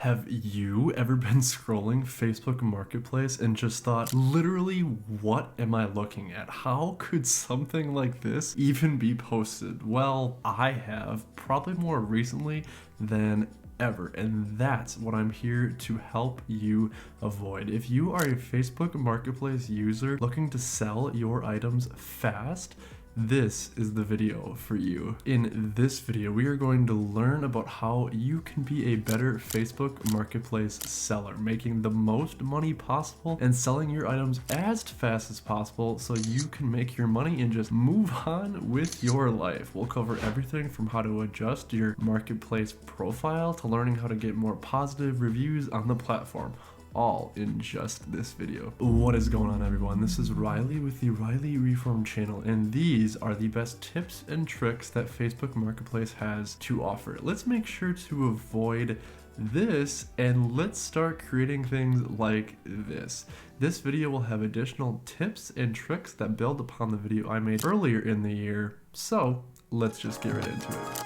Have you ever been scrolling Facebook Marketplace and just thought, literally, what am I looking at? How could something like this even be posted? Well, I have, probably more recently than ever, and that's what I'm here to help you avoid. If you are a Facebook Marketplace user looking to sell your items fast, this is the video for you. In this video, we are going to learn about how you can be a better Facebook Marketplace seller, making the most money possible and selling your items as fast as possible so you can make your money and just move on with your life. We'll cover everything from how to adjust your marketplace profile to learning how to get more positive reviews on the platform, all in just this video. What is going on, everyone? This is Riley with the Riley Reform channel, and these are the best tips and tricks that Facebook Marketplace has to offer. Let's make sure to avoid this and let's start creating things like this. This video will have additional tips and tricks that build upon the video I made earlier in the year, so let's just get right into it.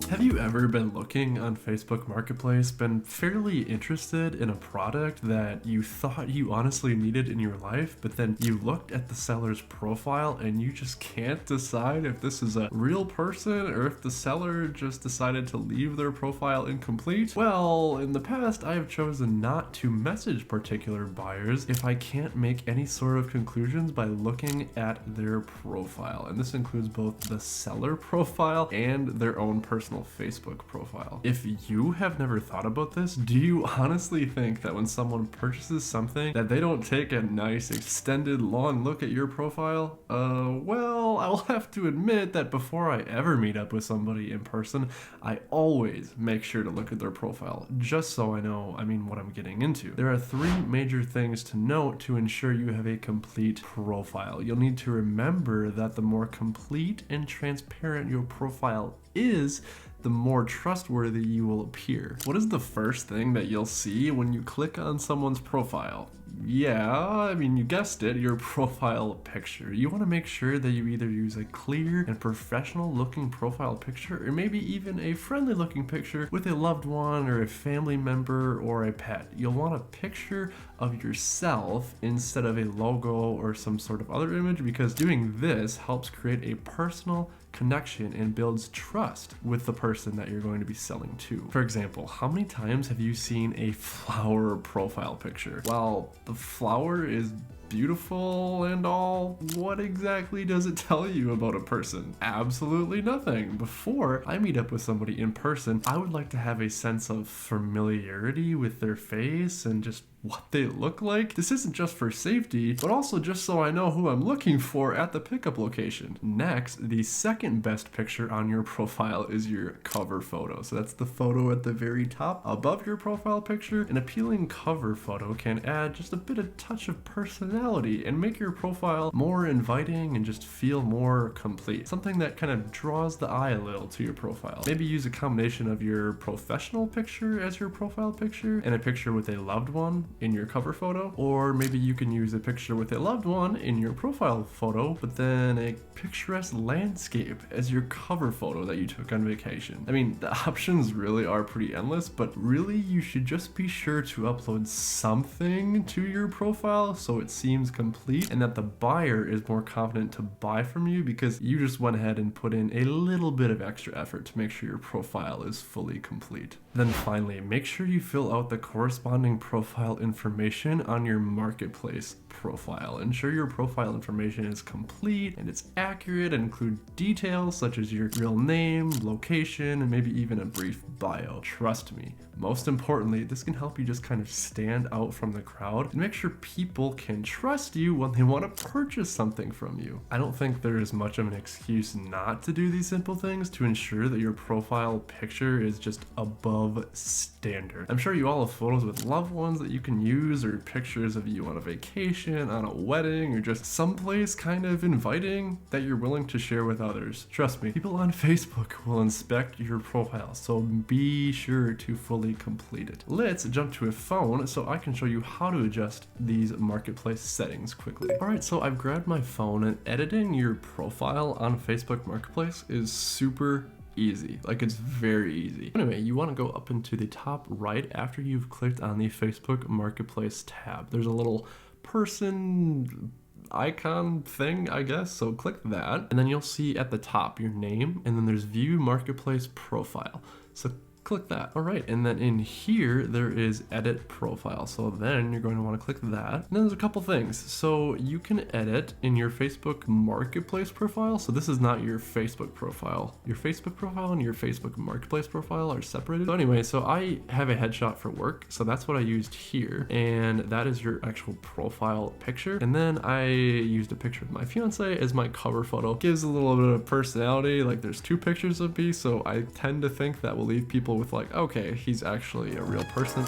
Have you ever been looking on Facebook Marketplace, been fairly interested in a product that you thought you honestly needed in your life, but then you looked at the seller's profile and you just can't decide if this is a real person or if the seller just decided to leave their profile incomplete? Well, in the past, I have chosen not to message particular buyers if I can't make any sort of conclusions by looking at their profile. And this includes both the seller profile and their own personal Facebook profile. If you have never thought about this, do you honestly think that when someone purchases something that they don't take a nice extended long look at your profile? Well, I will have to admit that before I ever meet up with somebody in person, I always make sure to look at their profile, just so I know, what I'm getting into. There are three major things to note to ensure you have a complete profile. You'll need to remember that the more complete and transparent your profile is, the more trustworthy you will appear. What is the first thing that you'll see when you click on someone's profile? Yeah, you guessed it, your profile picture. You want to make sure that you either use a clear and professional looking profile picture, or maybe even a friendly looking picture with a loved one or a family member or a pet. You'll want a picture of yourself instead of a logo or some sort of other image, because doing this helps create a personal connection and builds trust with the person that you're going to be selling to. For example, how many times have you seen a flower profile picture? Well, the flower is beautiful and all. What exactly does it tell you about a person? Absolutely nothing. Before I meet up with somebody in person, I would like to have a sense of familiarity with their face and just what they look like. This isn't just for safety, but also just so I know who I'm looking for at the pickup location. Next, the second best picture on your profile is your cover photo. So that's the photo at the very top above your profile picture. An appealing cover photo can add just a bit of touch of personality and make your profile more inviting and just feel more complete. Something that kind of draws the eye a little to your profile. Maybe use a combination of your professional picture as your profile picture and a picture with a loved one in your cover photo, or maybe you can use a picture with a loved one in your profile photo, but then a picturesque landscape as your cover photo that you took on vacation. The options really are pretty endless, but really you should just be sure to upload something to your profile so it seems complete and that the buyer is more confident to buy from you because you just went ahead and put in a little bit of extra effort to make sure your profile is fully complete. Then finally, make sure you fill out the corresponding profile information on your marketplace profile. Ensure your profile information is complete and it's accurate and include details such as your real name, location, and maybe even a brief bio. Trust me, most importantly, this can help you just kind of stand out from the crowd and make sure people can trust you when they want to purchase something from you. I don't think there is much of an excuse not to do these simple things to ensure that your profile picture is just above standard. I'm sure you all have photos with loved ones that you can use, or pictures of you on a vacation, on a wedding, or just someplace kind of inviting that you're willing to share with others. Trust me, people on Facebook will inspect your profile, so be sure to fully complete it. Let's jump to a phone so I can show you how to adjust these marketplace settings quickly. Alright, so I've grabbed my phone, and editing your profile on Facebook Marketplace is super easy. Like, it's very easy. Anyway, you want to go up into the top right after you've clicked on the Facebook Marketplace tab. There's a little person icon thing, I guess, so click that, and then you'll see at the top your name, and then there's View Marketplace Profile. So click that. All right, and then in here there is edit profile, so then you're going to want to click that. And then there's a couple things. So you can edit in your Facebook Marketplace profile. So this is not your Facebook profile. Your Facebook profile and your Facebook Marketplace profile are separated. So anyway, so I have a headshot for work, so that's what I used here, and that is your actual profile picture. And then I used a picture of my fiance as my cover photo. Gives a little bit of personality. Like, there's two pictures of me, so I tend to think that will leave people with like, okay, he's actually a real person.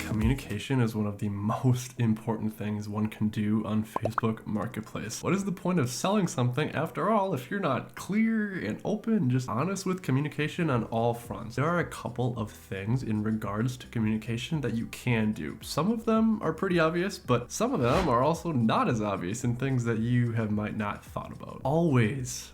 Communication is one of the most important things one can do on Facebook Marketplace. What is the point of selling something after all if you're not clear and open, just honest with communication on all fronts? There are a couple of things in regards to communication that you can do. Some of them are pretty obvious, but some of them are also not as obvious, and things that you might not thought about. Always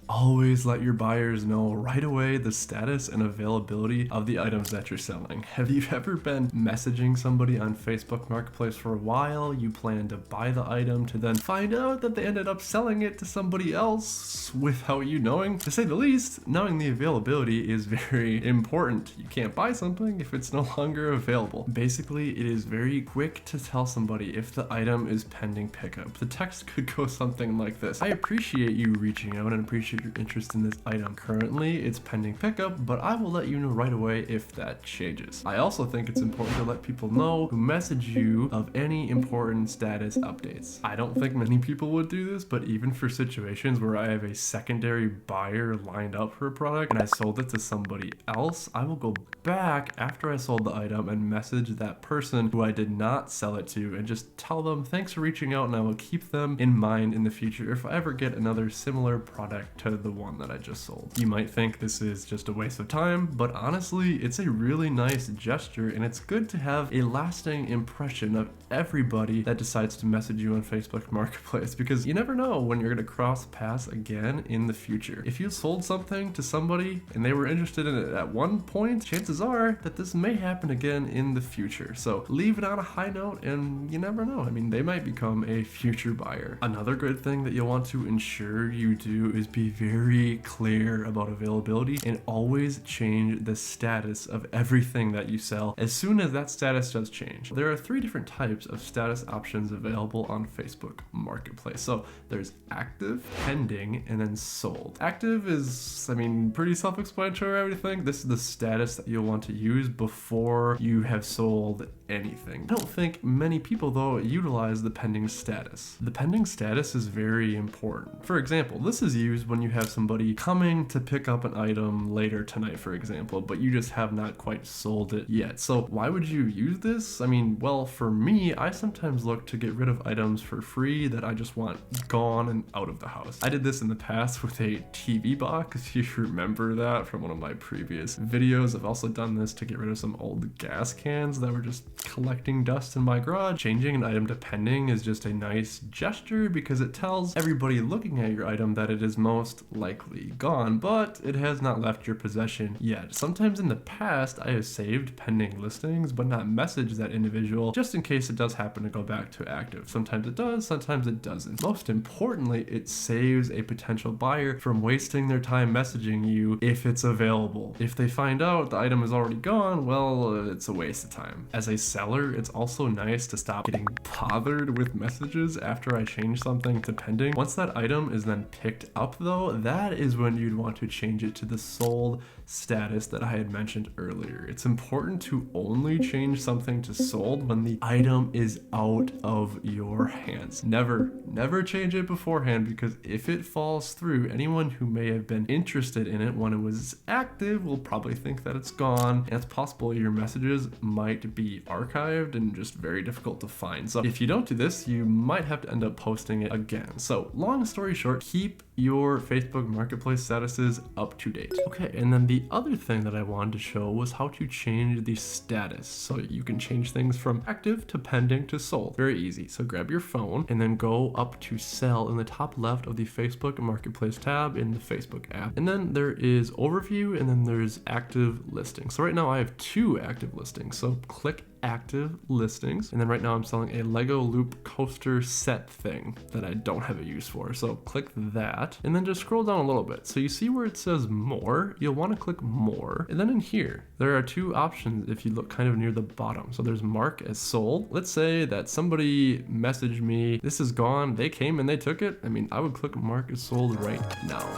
let your buyers know right away the status and availability of the items that you're selling. Have you ever been messaging somebody on Facebook Marketplace for a while, you plan to buy the item, to then find out that they ended up selling it to somebody else without you knowing? To say the least, knowing the availability is very important. You can't buy something if it's no longer available. Basically, it is very quick to tell somebody if the item is pending pickup. The text could go something like this: I appreciate you reaching out and appreciate your interest in this item. Currently, it's pending pickup, but I will let you know right away if that changes. I also think it's important to let people know who message you of any important status updates. I don't think many people would do this, but even for situations where I have a secondary buyer lined up for a product and I sold it to somebody else, I will go back after I sold the item and message that person who I did not sell it to and just tell them thanks for reaching out, and I will keep them in mind in the future if I ever get another similar product to the one that I just sold. You might think this is just a waste of time, but honestly, it's a really nice gesture, and it's good to have a lasting impression of everybody that decides to message you on Facebook Marketplace, because you never know when you're going to cross paths again in the future. If you sold something to somebody and they were interested in it at one point, chances are that this may happen again in the future. So leave it on a high note, and you never know. I mean, they might become a future buyer. Another good thing that you'll want to ensure you do is be very clear about availability, and always change the status of everything that you sell as soon as that status does change. There are 3 different types of status options available on Facebook Marketplace. So there's active, pending, and then sold. Active is, I mean, pretty self-explanatory, I would think. This is the status that you'll want to use before you have sold anything. I don't think many people, though, utilize the pending status. The pending status is very important. For example, this is used when you have somebody coming to pick up an item later tonight, for example, but you just have not quite sold it yet. So why would you use this? I mean, well, for me, I sometimes look to get rid of items for free that I just want gone and out of the house. I did this in the past with a TV box, if you remember that from one of my previous videos. I've also done this to get rid of some old gas cans that were just collecting dust in my garage. Changing an item to pending is just a nice gesture because it tells everybody looking at your item that it is most likely gone, but it has not left your possession yet. Sometimes in the past, I have saved pending listings, but not messaged that individual just in case it does happen to go back to active. Sometimes it does, sometimes it doesn't. Most importantly, it saves a potential buyer from wasting their time messaging you if it's available. If they find out the item is already gone, well, it's a waste of time. As a seller, it's also nice to stop getting bothered with messages after I change something to pending. Once that item is then picked up, though, that is when you'd want to change it to the sold status that I had mentioned earlier. It's important to only change something to sold when the item is out of your hands. Never change it beforehand, because if it falls through, anyone who may have been interested in it when it was active will probably think that it's gone, and it's possible your messages might be archived and just very difficult to find. So if you don't do this, you might have to end up posting it again. So long story short, keep your Facebook Marketplace statuses up to date. Okay, and then the other thing that I wanted to show was how to change the status. So you can change things from active to pending to sold. Very easy. So grab your phone and then go up to sell in the top left of the Facebook Marketplace tab in the Facebook app. And then there is overview, and then there's active listings. So right now I have 2 active listings. So click active listings, and then right now I'm selling a Lego loop coaster set thing that I don't have a use for. So click that, and then just scroll down a little bit. So you see where it says more, you'll want to click more, and then in here there are 2 options if you look kind of near the bottom. So there's mark as sold. Let's say that somebody messaged me, this is gone, they came and they took it. I mean, I would click mark as sold right now.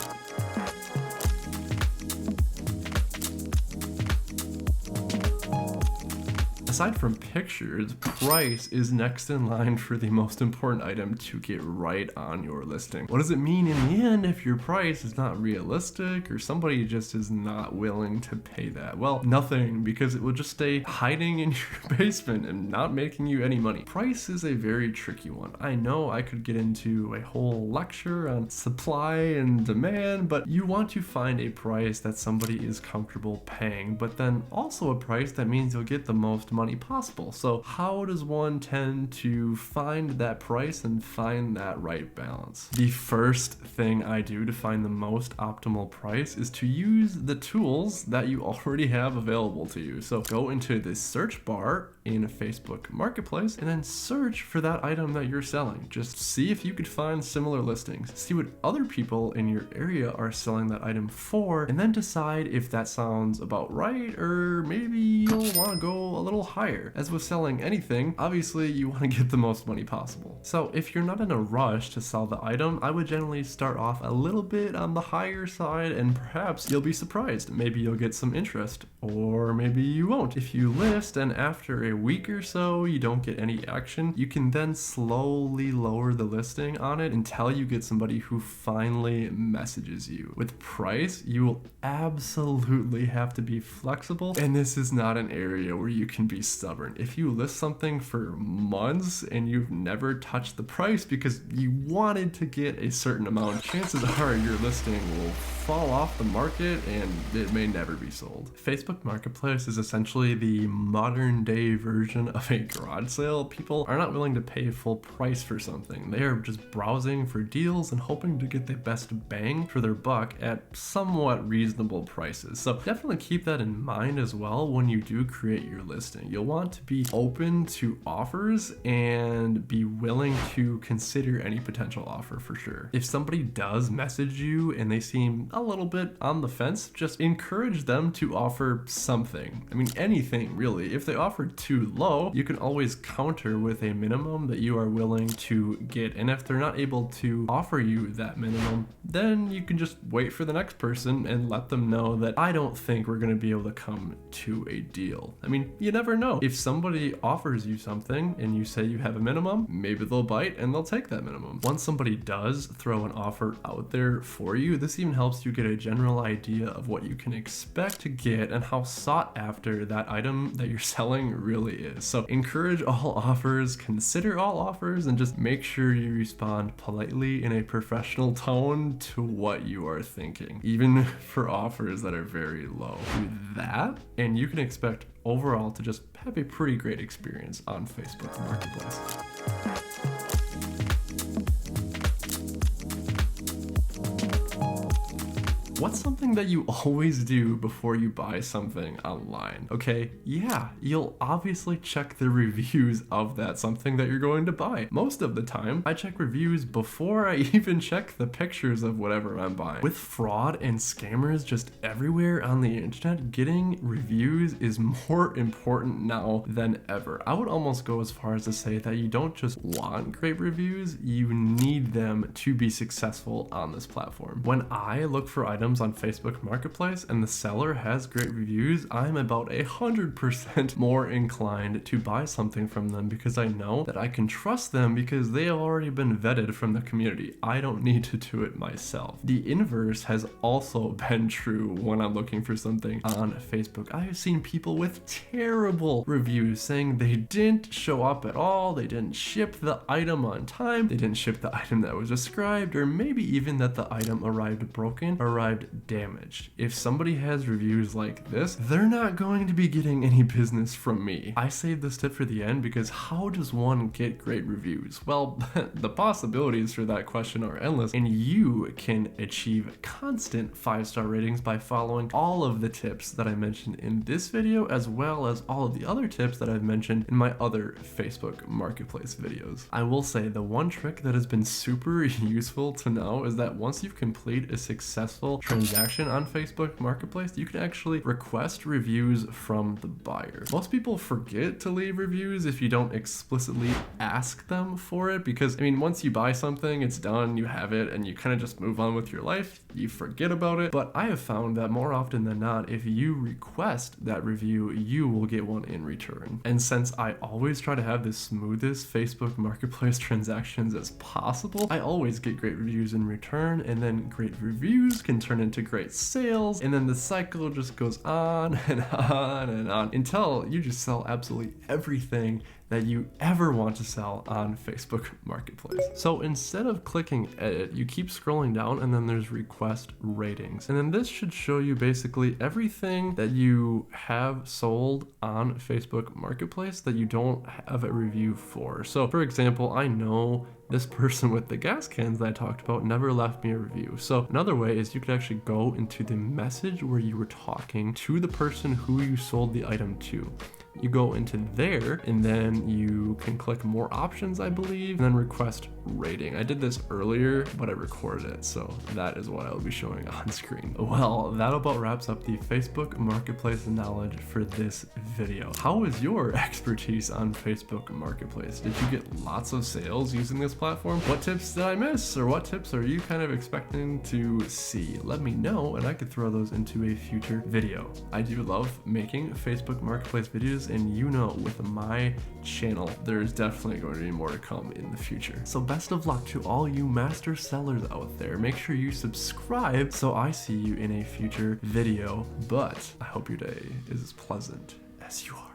Aside from pictures, price is next in line for the most important item to get right on your listing. What does it mean in the end if your price is not realistic or somebody just is not willing to pay that? Well, nothing, because it will just stay hiding in your basement and not making you any money. Price is a very tricky one. I know I could get into a whole lecture on supply and demand, but you want to find a price that somebody is comfortable paying, but then also a price that means you'll get the most money possible. So how does one tend to find that price and find that right balance? The first thing I do to find the most optimal price is to use the tools that you already have available to you. So go into the search bar in Facebook Marketplace and then search for that item that you're selling. Just see if you could find similar listings. See what other people in your area are selling that item for, and then decide if that sounds about right, or maybe you'll want to go a little higher. As with selling anything, obviously you want to get the most money possible. So if you're not in a rush to sell the item, I would generally start off a little bit on the higher side, and perhaps you'll be surprised. Maybe you'll get some interest, or maybe you won't. If you list and after a week or so you don't get any action, you can then slowly lower the listing on it until you get somebody who finally messages you. With price, you will absolutely have to be flexible, and this is not an area where you can be stubborn. If you list something for months and you've never touched the price because you wanted to get a certain amount, chances are your listing will fall off the market and it may never be sold. Facebook Marketplace is essentially the modern day version of a garage sale. People are not willing to pay full price for something. They are just browsing for deals and hoping to get the best bang for their buck at somewhat reasonable prices. So definitely keep that in mind as well when you do create your listing. You'll want to be open to offers and be willing to consider any potential offer for sure. If somebody does message you and they seem a little bit on the fence, just encourage them to offer something. I mean, anything really. If they offer too low, you can always counter with a minimum that you are willing to get. And if they're not able to offer you that minimum, then you can just wait for the next person and let them know that I don't think we're going to be able to come to a deal. I mean, you never know. If somebody offers you something and you say you have a minimum, maybe they'll bite and they'll take that minimum. Once somebody does throw an offer out there for you, this even helps you get a general idea of what you can expect to get and how sought after that item that you're selling really is. So encourage all offers, consider all offers, and just make sure you respond politely in a professional tone to what you are thinking, even for offers that are very low. Do that, and you can expect overall to just have a pretty great experience on Facebook Marketplace. What's something that you always do before you buy something online? Okay, yeah, you'll obviously check the reviews of that something that you're going to buy. Most of the time, I check reviews before I even check the pictures of whatever I'm buying. With fraud and scammers just everywhere on the internet, getting reviews is more important now than ever. I would almost go as far as to say that you don't just want great reviews, you need them to be successful on this platform. When I look for items items on Facebook Marketplace and the seller has great reviews, I'm about 100% more inclined to buy something from them because I know that I can trust them because they have already been vetted from the community. I don't need to do it myself. The inverse has also been true when I'm looking for something on Facebook. I have seen people with terrible reviews saying they didn't show up at all, they didn't ship the item on time, they didn't ship the item that was described, or maybe even that the item arrived broken, arrived damaged. If somebody has reviews like this, they're not going to be getting any business from me. I saved this tip for the end because how does one get great reviews? Well, the possibilities for that question are endless, and you can achieve constant 5-star ratings by following all of the tips that I mentioned in this video, as well as all of the other tips that I've mentioned in my other Facebook Marketplace videos. I will say the one trick that has been super useful to know is that once you've completed a successful transaction on Facebook Marketplace, you can actually request reviews from the buyer. Most people forget to leave reviews if you don't explicitly ask them for it, because I mean, once you buy something, it's done, you have it, and you kind of just move on with your life, you forget about it. But I have found that more often than not, if you request that review, you will get one in return. And since I always try to have the smoothest Facebook Marketplace transactions as possible, I always get great reviews in return, and then great reviews can turn into great sales, and then the cycle just goes on and on and on until you just sell absolutely everything that you ever want to sell on Facebook Marketplace. So instead of clicking edit, you keep scrolling down and then there's request ratings. And then this should show you basically everything that you have sold on Facebook Marketplace that you don't have a review for. So for example, I know this person with the gas cans that I talked about never left me a review. So another way is you could actually go into the message where you were talking to the person who you sold the item to. You go into there and then you can click more options, I believe, and then request rating. I did this earlier, but I recorded it, so that is what I'll be showing on screen. Well, that about wraps up the Facebook Marketplace knowledge for this video. How is your expertise on Facebook Marketplace? Did you get lots of sales using this platform? What tips did I miss, or what tips are you kind of expecting to see? Let me know and I could throw those into a future video. I do love making Facebook Marketplace videos, and you know, with my channel, there's definitely going to be more to come in the future. So best of luck to all you master sellers out there. Make sure you subscribe so I see you in a future video, but I hope your day is as pleasant as you are.